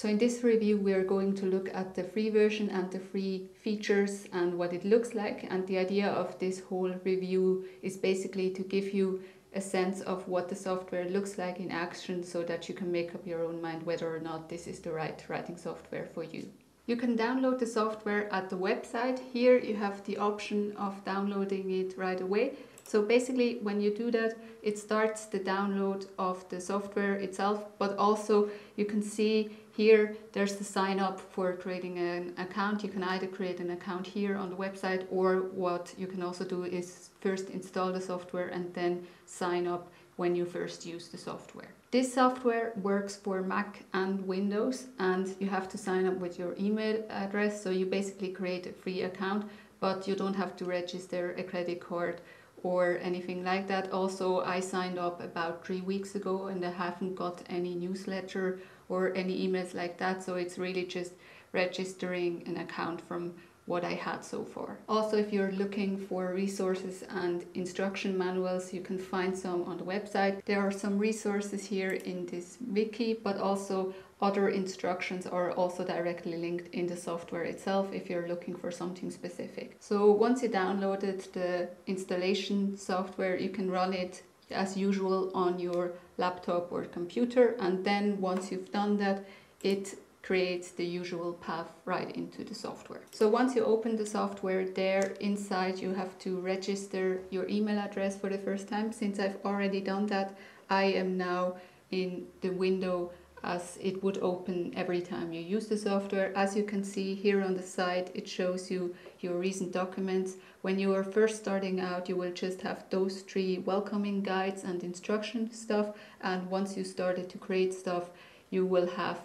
So in this review we are going to look at the free version and the free features and what it looks like, and the idea of this whole review is basically to give you a sense of what the software looks like in action so that you can make up your own mind whether or not this is the right writing software for you. You can download the software at the website. Here you have the option of downloading it right away. So basically when you do that, it starts the download of the software itself, but also you can see here there's the sign up for creating an account. You can either create an account here on the website, or what you can also do is first install the software and then sign up when you first use the software. This software works for Mac and Windows, and you have to sign up with your email address. So you basically create a free account, but you don't have to register a credit card or anything like that. Also, I signed up about 3 weeks ago and I haven't got any newsletter or any emails like that. So it's really just registering an account from what I had so far. Also, if you're looking for resources and instruction manuals, you can find some on the website. There are some resources here in this wiki, but also other instructions are also directly linked in the software itself if you're looking for something specific. So once you downloaded the installation software, you can run it as usual on your laptop or computer, and then once you've done that, it creates the usual path right into the software. So once you open the software, there inside you have to register your email address for the first time. Since I've already done that, I am now in the window as it would open every time you use the software. As you can see here on the side, it shows you your recent documents. When you are first starting out, you will just have those 3 welcoming guides and instruction stuff, and once you started to create stuff, you will have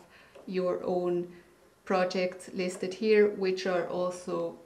your own projects listed here, which are also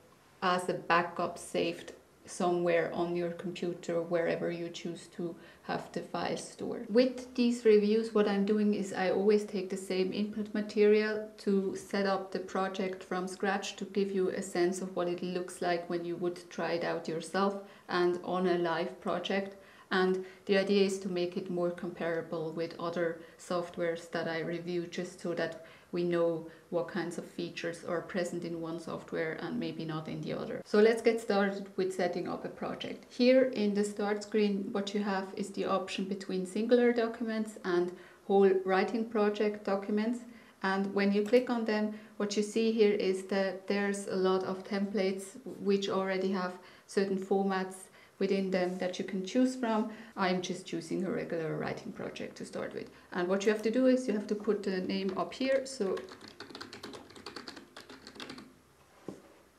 as a backup saved somewhere on your computer, wherever you choose to have the files stored. With these reviews, what I'm doing is I always take the same input material to set up the project from scratch, to give you a sense of what it looks like when you would try it out yourself and on a live project. And the idea is to make it more comparable with other softwares that I review, just so that we know what kinds of features are present in one software and maybe not in the other. So let's get started with setting up a project. Here in the start screen, what you have is the option between singular documents and whole writing project documents. And when you click on them, what you see here is that there's a lot of templates which already have certain formats within them that you can choose from. I'm just choosing a regular writing project to start with. And what you have to do is you have to put the name up here. So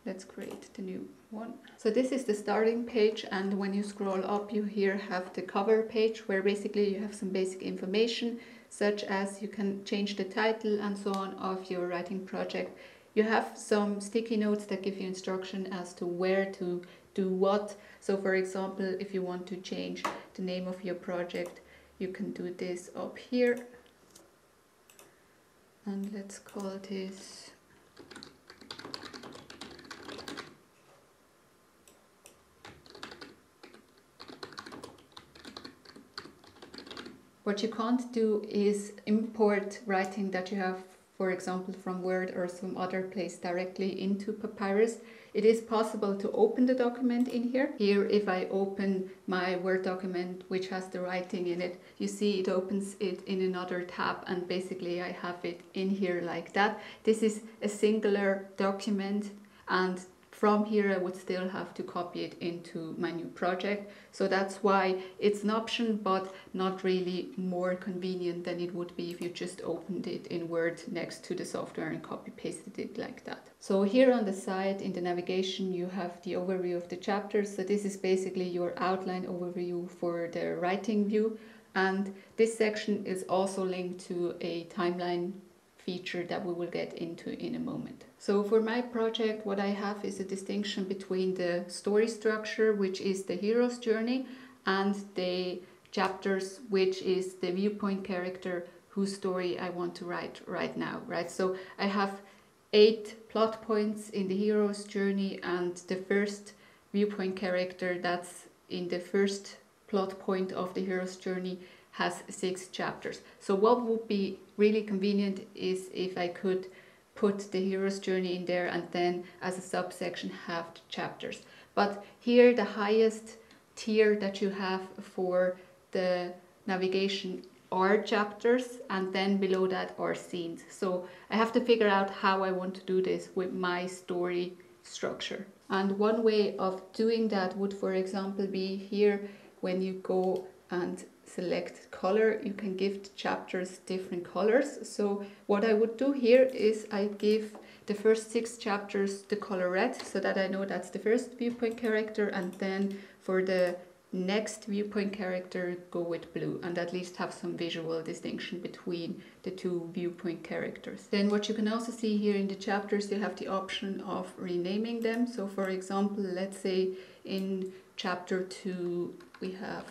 let's create the new one. So this is the starting page, and when you scroll up, you here have the cover page, where basically you have some basic information, such as you can change the title and so on of your writing project. You have some sticky notes that give you instruction as to where to do what. So for example, if you want to change the name of your project, you can do this up here. And let's call this What you can't do is import writing that you have, for example, from Word or some other place directly into Papyrus. It is possible to open the document in here. Here, if I open my Word document, which has the writing in it, you see it opens it in another tab, and basically I have it in here like that. This is a singular document, and from here I would still have to copy it into my new project. So that's why it's an option, but not really more convenient than it would be if you just opened it in Word next to the software and copy pasted it like that. So here on the side in the navigation you have the overview of the chapters. So this is basically your outline overview for the writing view, and this section is also linked to a timeline feature that we will get into in a moment. So for my project, what I have is a distinction between the story structure, which is the hero's journey, and the chapters, which is the viewpoint character whose story I want to write right now, right? So I have 8 plot points in the hero's journey, and the first viewpoint character that's in the first plot point of the hero's journey has 6 chapters. So what would be really convenient is if I could put the hero's journey in there and then as a subsection have the chapters. But here the highest tier that you have for the navigation are chapters, and then below that are scenes. So I have to figure out how I want to do this with my story structure. And one way of doing that would, for example, be here when you go and select color, you can give the chapters different colors. So what I would do here is I give the first 6 chapters the color red, so that I know that's the first viewpoint character, and then for the next viewpoint character go with blue, and at least have some visual distinction between the 2 viewpoint characters. Then what you can also see here in the chapters, you have the option of renaming them. So for example, let's say in chapter 2 we have,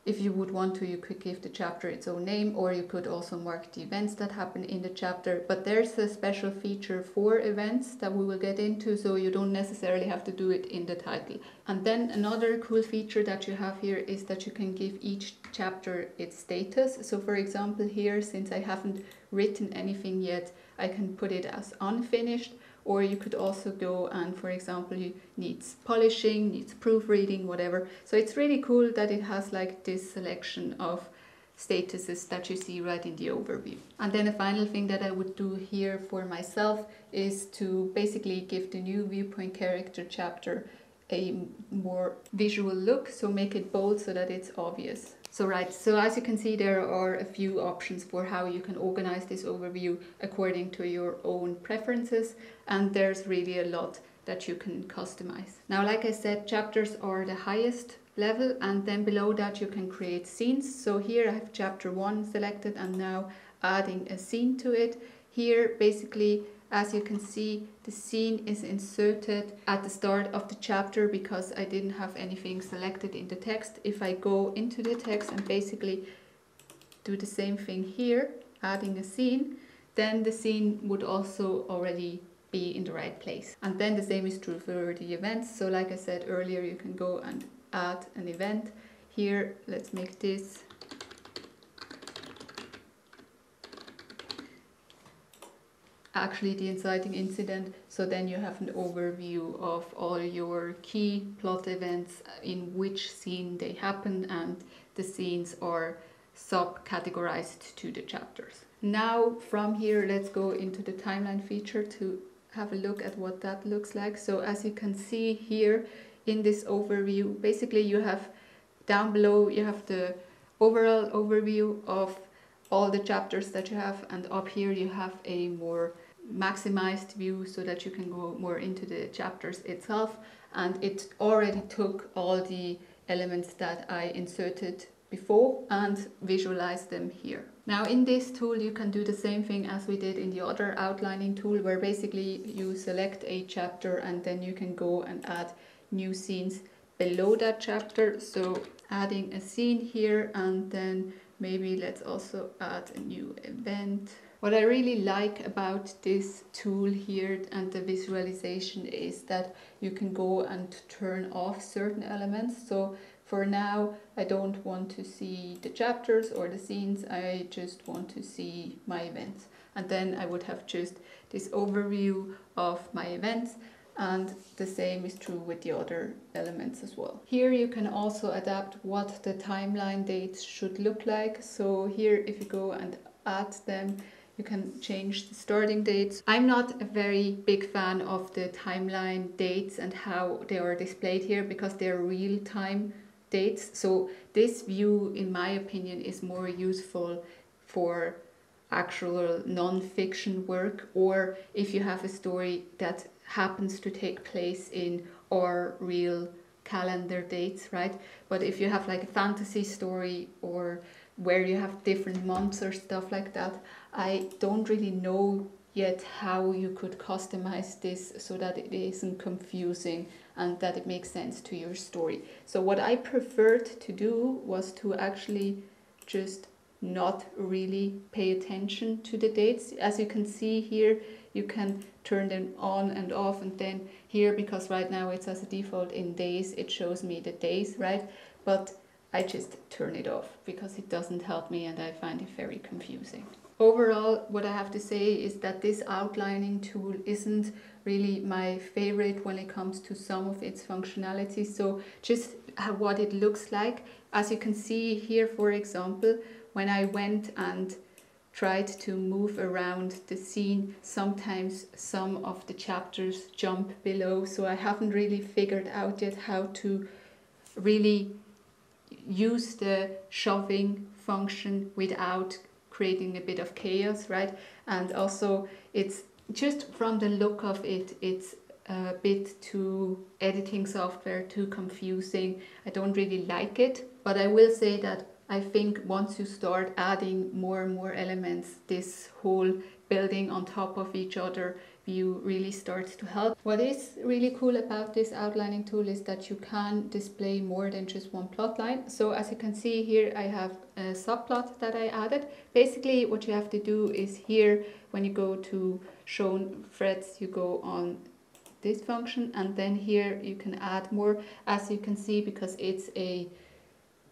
if you would want to, you could give the chapter its own name, or you could also mark the events that happen in the chapter. But there's a special feature for events that we will get into, so you don't necessarily have to do it in the title. And then another cool feature that you have here is that you can give each chapter its status. So for example here, since I haven't written anything yet, I can put it as unfinished. Or you could also go and, for example, you needs polishing, needs proofreading, whatever. So it's really cool that it has like this selection of statuses that you see right in the overview. And then a final thing that I would do here for myself is to basically give the new viewpoint character chapter a more visual look, so make it bold so that it's obvious. So as you can see, there are a few options for how you can organize this overview according to your own preferences, and there's really a lot that you can customize. Now, like I said, chapters are the highest level, and then below that you can create scenes. So here I have chapter 1 selected and now adding a scene to it. Here basically, as you can see, the scene is inserted at the start of the chapter because I didn't have anything selected in the text. If I go into the text and basically do the same thing here, adding a scene, then the scene would also already be in the right place. And then the same is true for the events. So like I said earlier, you can go and add an event. Here, let's make this actually the inciting incident, so then you have an overview of all your key plot events, in which scene they happen, and the scenes are sub-categorized to the chapters. Now from here, let's go into the timeline feature to have a look at what that looks like. So as you can see here in this overview, basically you have down below, you have the overall overview of all the chapters that you have, and up here you have a more maximized view so that you can go more into the chapters itself, and it already took all the elements that I inserted before and visualize them here. Now in this tool you can do the same thing as we did in the other outlining tool, where basically you select a chapter and then you can go and add new scenes below that chapter. So adding a scene here, and then maybe let's also add a new event. What I really like about this tool here and the visualization is that you can go and turn off certain elements. So for now, I don't want to see the chapters or the scenes, I just want to see my events. And then I would have just this overview of my events, and the same is true with the other elements as well. Here you can also adapt what the timeline dates should look like. So here, if you go and add them, you can change the starting dates. I'm not a very big fan of the timeline dates and how they are displayed here, because they're real-time dates. So this view, in my opinion, is more useful for actual non-fiction work, or if you have a story that happens to take place in our real calendar dates, right? But if you have like a fantasy story or where you have different months or stuff like that, I don't really know yet how you could customize this so that it isn't confusing and that it makes sense to your story. So what I preferred to do was to actually just not really pay attention to the dates. As you can see here, you can turn them on and off, and then here, because right now it's as a default in days, it shows me the days, right? But I just turn it off because it doesn't help me and I find it very confusing. Overall, what I have to say is that this outlining tool isn't really my favorite when it comes to some of its functionality. So just what it looks like, as you can see here, for example, when I went and tried to move around the scene, sometimes some of the chapters jump below, so I haven't really figured out yet how to really use the shoving function without creating a bit of chaos, right? And also, it's just from the look of it, it's a bit too editing software, too confusing. I don't really like it, but I will say that I think once you start adding more and more elements, this whole building on top of each other view really starts to help. What is really cool about this outlining tool is that you can display more than just one plot line. So as you can see here, I have a subplot that I added. Basically what you have to do is here, when you go to shown threads, you go on this function, and then here you can add more. As you can see, because it's a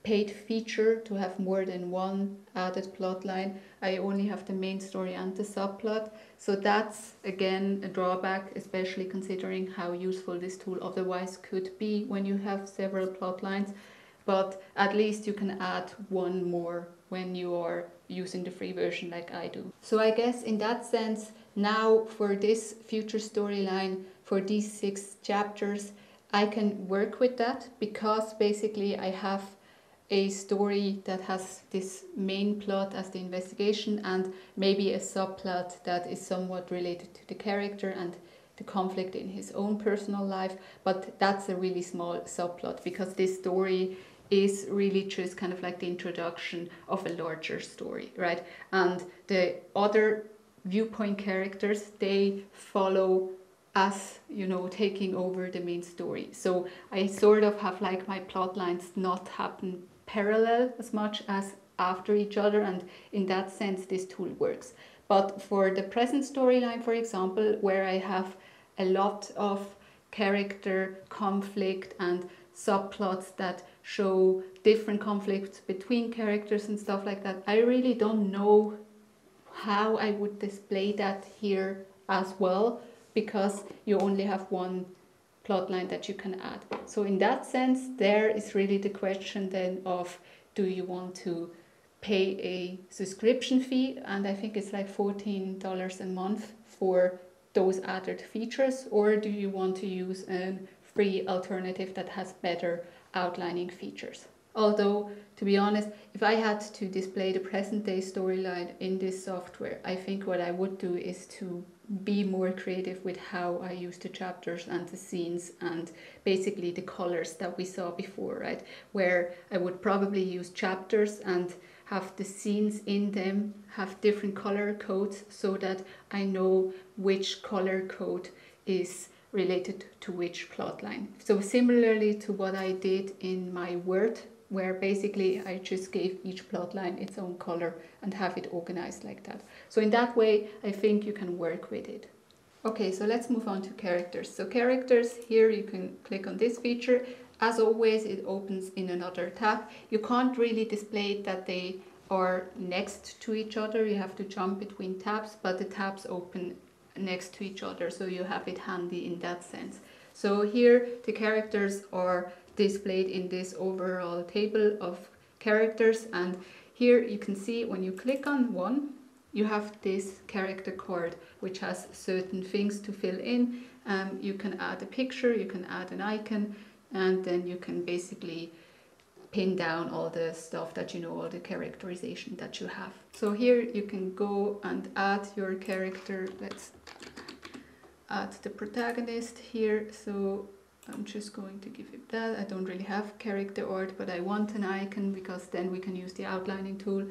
paid feature to have more than one added plot line, I only have the main story and the subplot. So that's again a drawback, especially considering how useful this tool otherwise could be when you have several plot lines. But at least you can add one more when you are using the free version like I do. So I guess in that sense, now for this future storyline, for these 6 chapters, I can work with that, because basically I have a story that has this main plot as the investigation and maybe a subplot that is somewhat related to the character and the conflict in his own personal life. But that's a really small subplot, because this story is really just kind of like the introduction of a larger story, right? And the other viewpoint characters, they follow as, you know, taking over the main story. So I sort of have like my plot lines not happen parallel as much as after each other, and in that sense this tool works. But for the present storyline, for example, where I have a lot of character conflict and subplots that show different conflicts between characters and stuff like that, I really don't know how I would display that here as well, because you only have one plotline that you can add. So in that sense, there is really the question then of, do you want to pay a subscription fee, and I think it's like $14 a month for those added features, or do you want to use a free alternative that has better outlining features? Although, to be honest, if I had to display the present day storyline in this software, I think what I would do is to be more creative with how I use the chapters and the scenes and basically the colors that we saw before, right? Where I would probably use chapters and have the scenes in them have different color codes so that I know which color code is related to which plot line. So similarly to what I did in my Word, where basically I just gave each plot line its own color and have it organized like that. So in that way, I think you can work with it. Okay, so let's move on to characters. So characters, here you can click on this feature. As always, it opens in another tab. You can't really display it that they are next to each other. You have to jump between tabs, but the tabs open next to each other, so you have it handy in that sense. So here the characters are displayed in this overall table of characters, and here you can see when you click on one, you have this character card which has certain things to fill in. You can add a picture, you can add an icon, and then you can basically pin down all the stuff that you know, all the characterization that you have. So here you can go and add your character. Let's add the protagonist here. So I'm just going to give it that. I don't really have character art, but I want an icon because then we can use the outlining tool.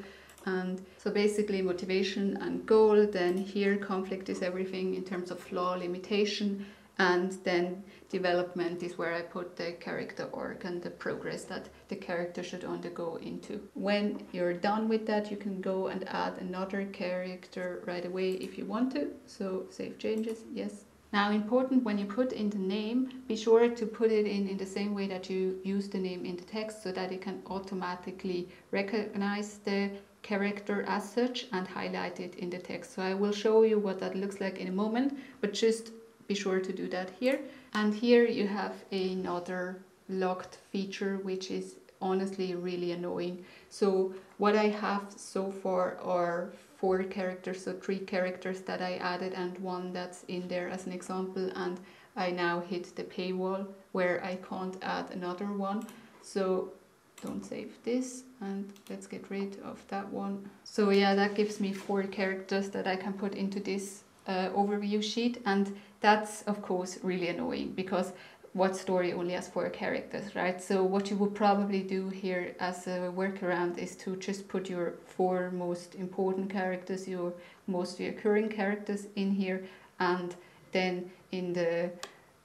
And so basically motivation and goal. Then here conflict is everything in terms of flaw, limitation, And then development is where I put the character arc and the progress that the character should undergo into. When you're done with that, you can go and add another character right away if you want to. So save changes, yes. Now, important, when you put in the name, be sure to put it in the same way that you use the name in the text, so that it can automatically recognize the character as such and highlight it in the text. So I will show you what that looks like in a moment, but just be sure to do that here. And here you have another locked feature, which is honestly really annoying. So what I have so far are 4 characters, so 3 characters that I added and one that's in there as an example, and I now hit the paywall where I can't add another one. So don't save this, and let's get rid of that one. So yeah, that gives me 4 characters that I can put into this overview sheet, and that's of course really annoying, because what story only has 4 characters, right? So what you would probably do here as a workaround is to just put your 4 most important characters, your most recurring characters in here, and then in the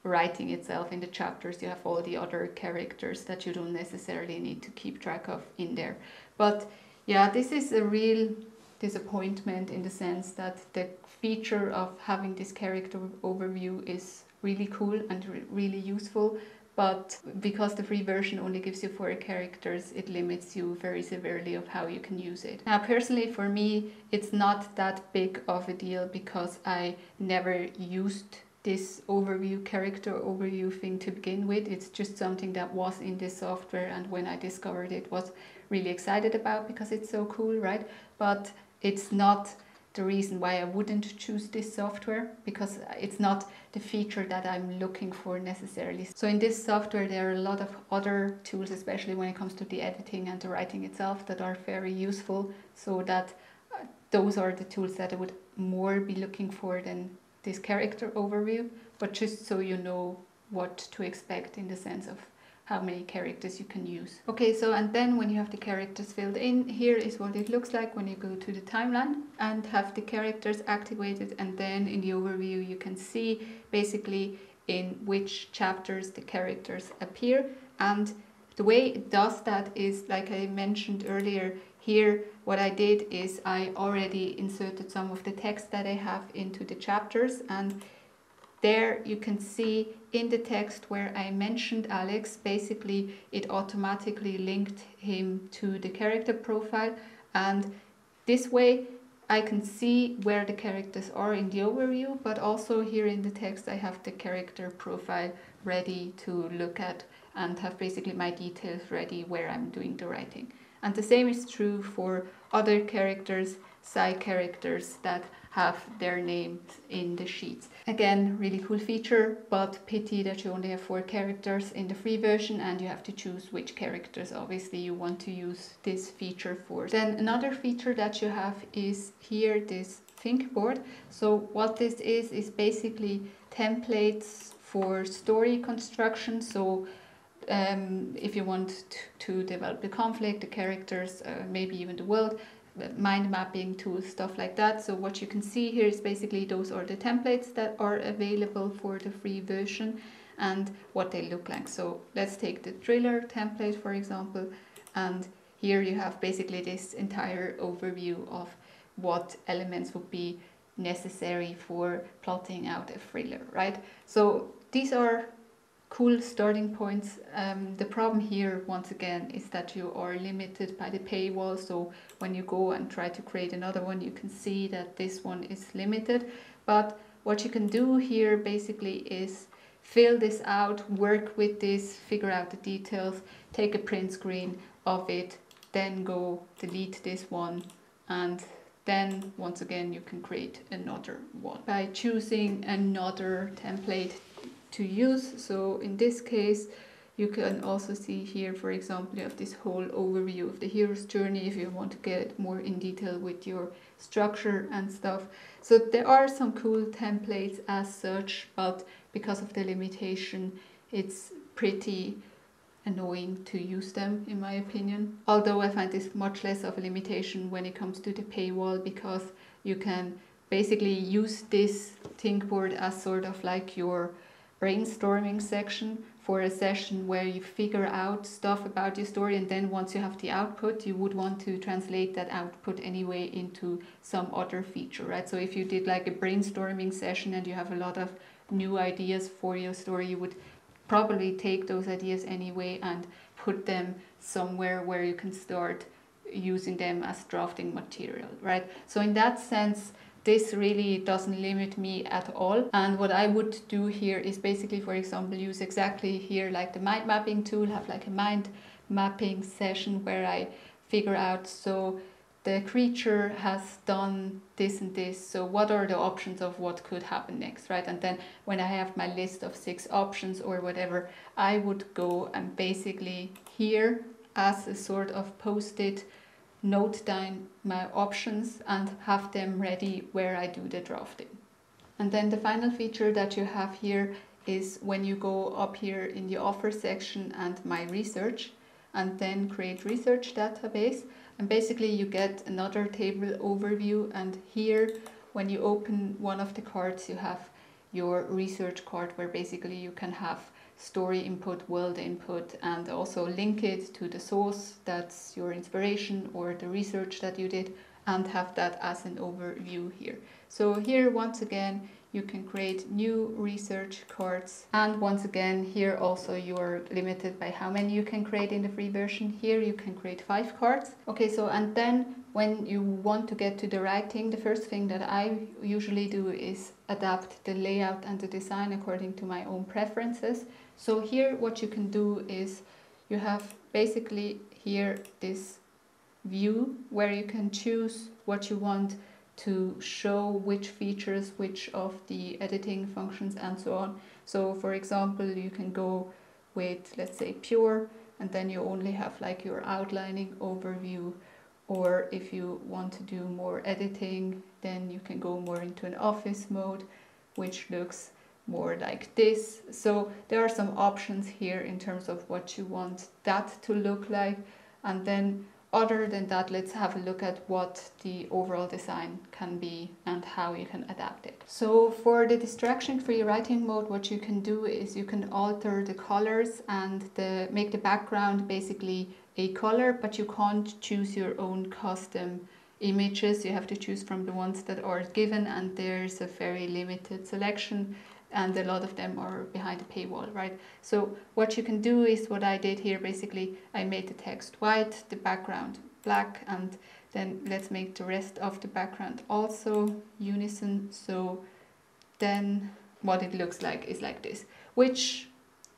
writing itself, in the chapters, you have all the other characters that you don't necessarily need to keep track of in there. But yeah, this is a real disappointment in the sense that the feature of having this character overview is really cool and really useful, but because the free version only gives you 4 characters, it limits you very severely of how you can use it. Now, personally, for me, it's not that big of a deal because I never used this character overview thing to begin with. It's just something that was in this software, and when I discovered it, was really excited about because it's so cool, right? But it's not the reason why I wouldn't choose this software, because it's not the feature that I'm looking for necessarily. So in this software there are a lot of other tools, especially when it comes to the editing and the writing itself, that are very useful, so that those are the tools that I would more be looking for than this character overview, but just so you know what to expect in the sense of how many characters you can use. Okay, so and then when you have the characters filled in, here is what it looks like when you go to the timeline and have the characters activated, and then in the overview you can see basically in which chapters the characters appear. And the way it does that is, like I mentioned earlier, here what I did is I already inserted some of the text that I have into the chapters, and there you can see in the text where I mentioned Alex, basically it automatically linked him to the character profile, and this way I can see where the characters are in the overview, but also here in the text I have the character profile ready to look at and have basically my details ready where I'm doing the writing. And the same is true for other characters, side characters that have their names in the sheets. Again, really cool feature, but pity that you only have 4 characters in the free version, and you have to choose which characters obviously you want to use this feature for. Then another feature that you have is here this think board. So what this is basically templates for story construction. So if you want to develop the conflict, the characters, maybe even the world, mind mapping tools, stuff like that. So what you can see here is basically those are the templates that are available for the free version and what they look like. So let's take the thriller template, for example, and here you have basically this entire overview of what elements would be necessary for plotting out a thriller, right? So these are cool starting points. The problem here, once again, is that you are limited by the paywall. So when you go and try to create another one, you can see that this one is limited. But what you can do here basically is fill this out, work with this, figure out the details, take a print screen of it, then go delete this one, and then once again you can create another one by choosing another template to use. So in this case you can also see here, for example, you have this whole overview of the hero's journey if you want to get more in detail with your structure and stuff. So there are some cool templates as such, but because of the limitation it's pretty annoying to use them, in my opinion. Although I find this much less of a limitation when it comes to the paywall, because you can basically use this think board as sort of like your brainstorming section for a session where you figure out stuff about your story, and then once you have the output, you would want to translate that output anyway into some other feature, right? So if you did like a brainstorming session and you have a lot of new ideas for your story, you would probably take those ideas anyway and put them somewhere where you can start using them as drafting material, right? So in that sense, this really doesn't limit me at all. And what I would do here is basically, for example, use exactly here like the mind mapping tool, have like a mind mapping session where I figure out, so the creature has done this and this, so what are the options of what could happen next, right? And then when I have my list of 6 options or whatever, I would go and basically here as a sort of post-it note down my options and have them ready where I do the drafting. And then the final feature that you have here is when you go up here in the offer section and my research, and then create research database, and basically you get another table overview, and here when you open one of the cards you have your research card where basically you can have story input, world input, and also link it to the source that's your inspiration or the research that you did, and have that as an overview here. So here once again you can create new research cards, and once again here also you are limited by how many you can create in the free version. Here you can create 5 cards. Okay, so and then when you want to get to the writing, the first thing that I usually do is adapt the layout and the design according to my own preferences. So here what you can do is you have basically here this view where you can choose what you want to show, which features, which of the editing functions and so on. So for example, you can go with, let's say, pure, and then you only have like your outlining overview. Or if you want to do more editing, then you can go more into an office mode, which looks more like this. So there are some options here in terms of what you want that to look like. And then other than that, let's have a look at what the overall design can be and how you can adapt it. So for the distraction-free writing mode, what you can do is you can alter the colors and make the background basically a color, but you can't choose your own custom images. You have to choose from the ones that are given, and there's a very limited selection, and a lot of them are behind a paywall, right? So what you can do is what I did here. Basically, I made the text white, the background black, and then let's make the rest of the background also unison. So then what it looks like is like this, which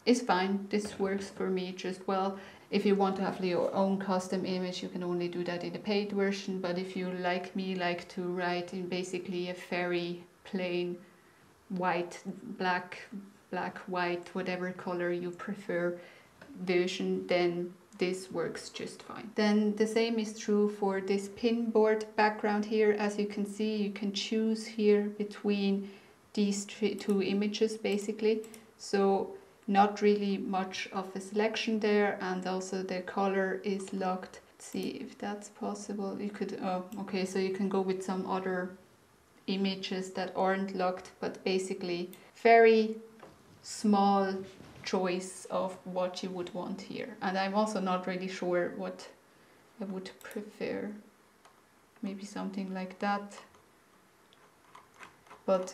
is fine. This works for me just well. If you want to have your own custom image, you can only do that in the paid version. But if you, like me, like to write in basically a very plain white, black, white, whatever color you prefer version, then this works just fine. Then the same is true for this pinboard background here. As you can see, you can choose here between these 2 images basically. So not really much of a selection there, and also the color is locked. Let's see if that's possible. You could, okay, so you can go with some other images that aren't locked, but basically very small choice of what you would want here. And I'm also not really sure what I would prefer. Maybe something like that. But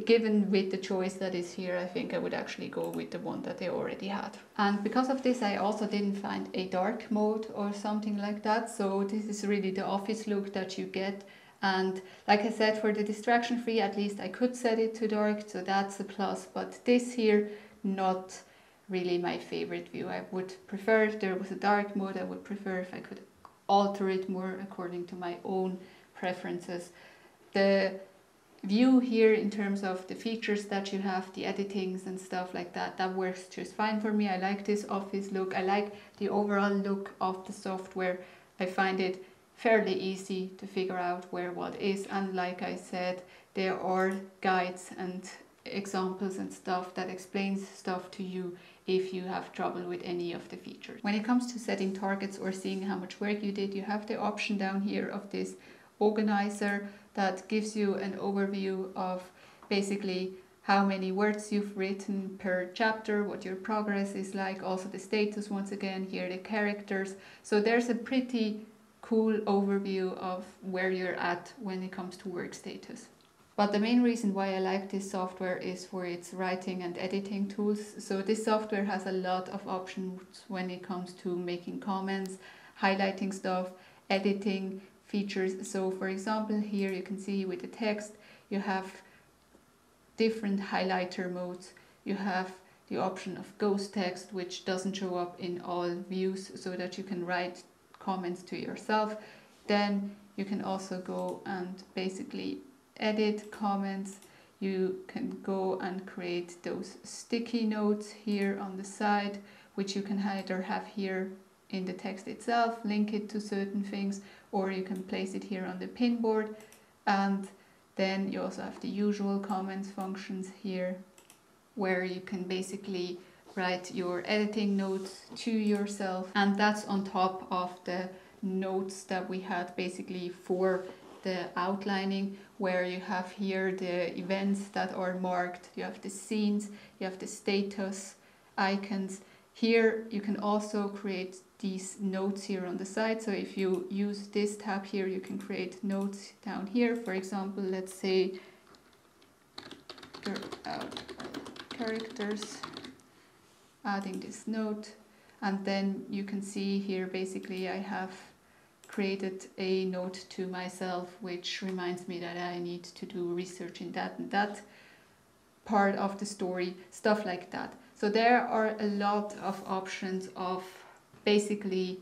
given with the choice that is here, I think I would actually go with the one that they already had. And because of this, I also didn't find a dark mode or something like that. So this is really the office look that you get. And like I said, for the distraction free, at least I could set it to dark, so that's a plus. But this here, not really my favorite view. I would prefer if there was a dark mode. I would prefer if I could alter it more according to my own preferences. The view here in terms of the features that you have, the editings and stuff like that, that works just fine for me. I like this office look. I like the overall look of the software. I find it fairly easy to figure out where what is, and like I said, there are guides and examples and stuff that explains stuff to you if you have trouble with any of the features. When it comes to setting targets or seeing how much work you did, you have the option down here of this organizer that gives you an overview of basically how many words you've written per chapter, what your progress is like, also the status once again, here the characters. So there's a pretty cool overview of where you're at when it comes to work status. But the main reason why I like this software is for its writing and editing tools. So this software has a lot of options when it comes to making comments, highlighting stuff, editing features. So for example, here you can see with the text, you have different highlighter modes. You have the option of ghost text, which doesn't show up in all views, so that you can write comments to yourself. Then you can also go and basically edit comments. You can go and create those sticky notes here on the side, which you can either have here in the text itself, link it to certain things, or you can place it here on the pinboard. And then you also have the usual comments functions here, where you can basically write your editing notes to yourself. And that's on top of the notes that we had basically for the outlining, where you have here the events that are marked, you have the scenes, you have the status icons. Here you can also create these notes here on the side. So if you use this tab here, you can create notes down here. For example, let's say characters, adding this note, and then you can see here basically I have created a note to myself which reminds me that I need to do research in that and that part of the story, stuff like that. So there are a lot of options of basically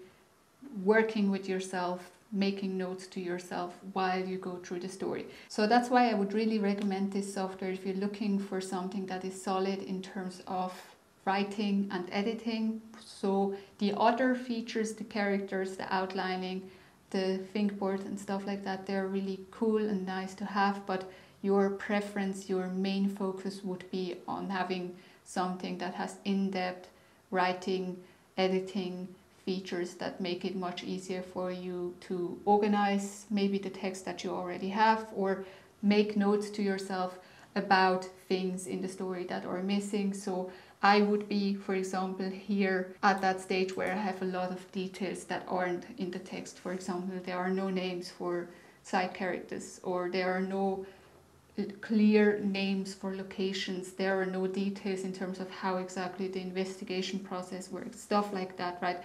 working with yourself, making notes to yourself while you go through the story. So that's why I would really recommend this software if you're looking for something that is solid in terms of writing and editing. So the other features, the characters, the outlining, the thinkboard and stuff like that, they're really cool and nice to have, but your preference, your main focus would be on having something that has in-depth writing, editing features that make it much easier for you to organize maybe the text that you already have, or make notes to yourself about things in the story that are missing. So I would be, for example, here at that stage where I have a lot of details that aren't in the text. For example, there are no names for side characters, or there are no clear names for locations, there are no details in terms of how exactly the investigation process works, stuff like that, right?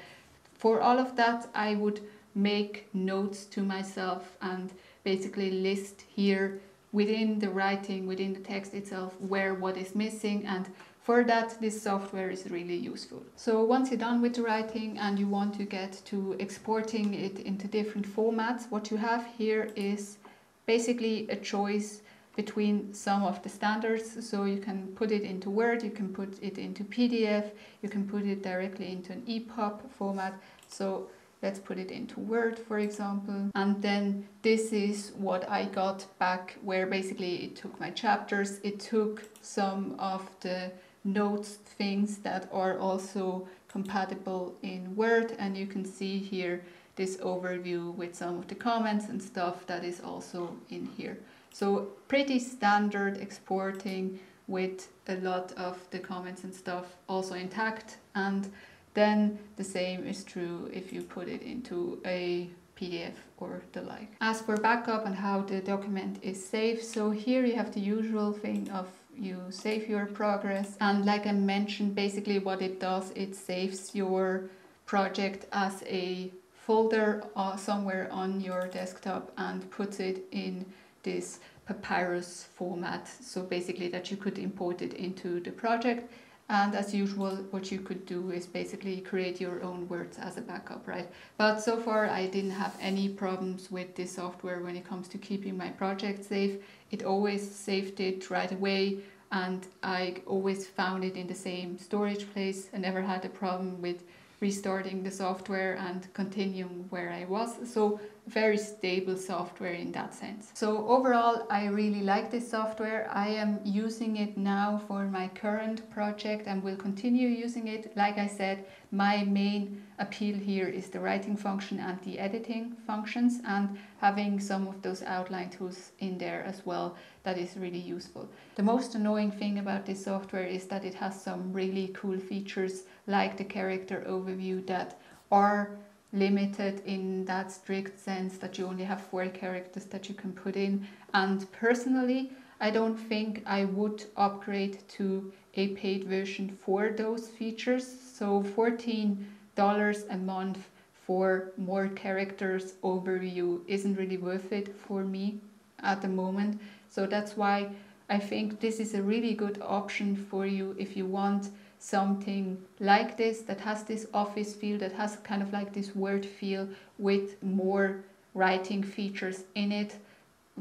For all of that, I would make notes to myself and basically list here within the writing, within the text itself, where what is missing, and for that this software is really useful. So once you're done with the writing and you want to get to exporting it into different formats, what you have here is basically a choice between some of the standards. So you can put it into Word, you can put it into PDF, you can put it directly into an EPUB format. So let's put it into Word, for example. And then this is what I got back, where basically it took my chapters, it took some of the notes things that are also compatible in Word, and you can see here this overview with some of the comments and stuff that is also in here. So pretty standard exporting with a lot of the comments and stuff also intact, and then the same is true if you put it into a PDF or the like. As for backup and how the document is saved, so here you have the usual thing of you save your progress, and like I mentioned, basically what it does, it saves your project as a folder somewhere on your desktop and puts it in this Papyrus format, so basically that you could import it into the project. And as usual, what you could do is basically create your own words as a backup, right? But so far I didn't have any problems with this software when it comes to keeping my project safe. It always saved it right away, and I always found it in the same storage place. I never had a problem with restarting the software and continuing where I was. So very stable software in that sense. So overall, I really like this software. I am using it now for my current project and will continue using it. Like I said, my main appeal here is the writing function and the editing functions, and having some of those outline tools in there as well. That is really useful. The most annoying thing about this software is that it has some really cool features like the character overview that are limited in that strict sense that you only have 4 characters that you can put in. And personally, I don't think I would upgrade to a paid version for those features. So $14 a month for more characters overview isn't really worth it for me at the moment. So that's why I think this is a really good option for you if you want something like this that has this office feel, that has kind of like this Word feel with more writing features in it,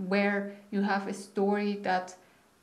where you have a story that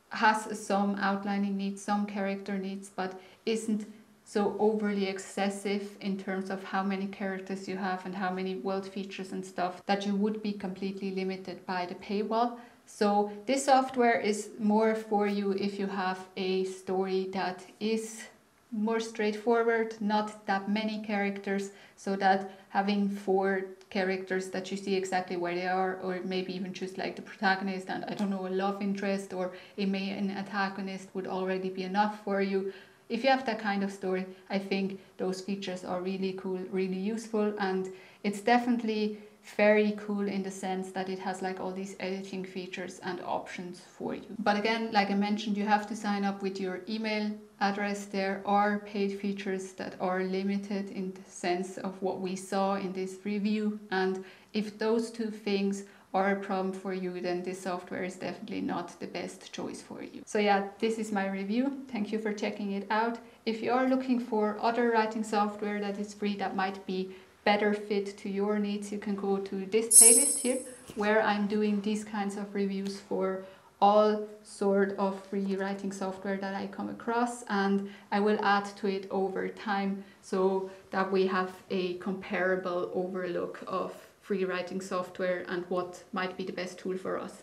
has some outlining needs, some character needs, but isn't so overly excessive in terms of how many characters you have and how many world features and stuff that you would be completely limited by the paywall. So this software is more for you if you have a story that is more straightforward, not that many characters, so that having 4 characters that you see exactly where they are, or maybe even just like the protagonist and I don't know, a love interest or a main antagonist would already be enough for you. If you have that kind of story, I think those features are really cool, really useful, and it's definitely very cool in the sense that it has like all these editing features and options for you. But again, like I mentioned, you have to sign up with your email address. There are paid features that are limited in the sense of what we saw in this review, and if those 2 things are a problem for you, then this software is definitely not the best choice for you. So yeah, this is my review. Thank you for checking it out. If you are looking for other writing software that is free that might be better fit to your needs, you can go to this playlist here where I'm doing these kinds of reviews for all sort of free writing software that I come across, and I will add to it over time so that we have a comparable overlook of free writing software and what might be the best tool for us.